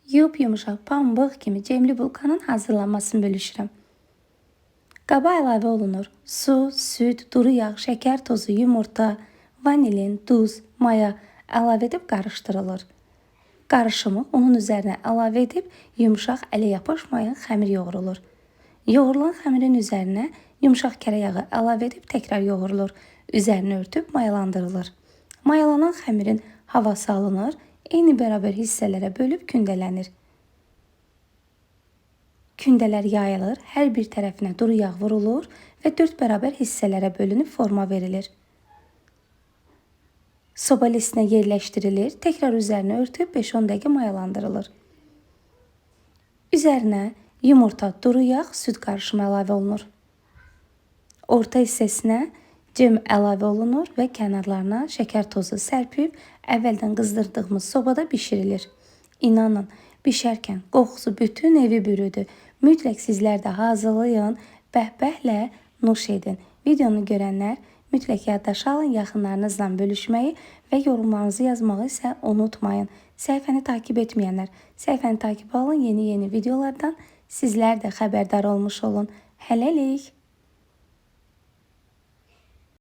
Yumuşaq pambıq kimi cemli bulkanın hazırlanmasını bölüşürəm. Qaba əlavə olunur. Su, süd, duru yağ, şəkər tozu, yumurta, vanilin, duz, maya əlavə edib qarışdırılır. Qarışımı unun üzərinə əlavə edib yumuşaq ələ yapışmayan xəmir yoğrulur. Yoğrulan xəmirin üzərinə yumuşaq kərə yağı əlavə edib təkrar yoğrulur. Üzərini örtüb mayalandırılır. Mayalanan xəmirin havası alınır, eyni bərabər hissələrə bölüb kündələnir. Kündələr yayılır, hər bir tərəfinə duru yağ vurulur və 4 bərabər hissələrə bölünüb forma verilir. Soba listinə yerləşdirilir, təkrar üzərini örtüb 5-10 dəqiqə mayalandırılır. Üzərinə yumurta, duru yağ, süd qarışımı əlavə olunur. Orta hissəsinə cem əlavə olunur və kənarlarına şəkər tozu sərpib əvvəldən qızdırdığımız sobada bişirilir. İnanın, bişərkən qoxusu bütün evi bürüdü. Mütləq sizlər də hazırlayın, bəhbəhlə nuş edin. Videonu görənlər mütləq yaddaşa alın, yaxınlarınızla bölüşməyi və yorumlarınızı yazmağı isə unutmayın. Səhifəni takip etməyənlər, səhifəni takip alın, yeni videolardan sizlər də xəbərdar olmuş olun. Hələlik!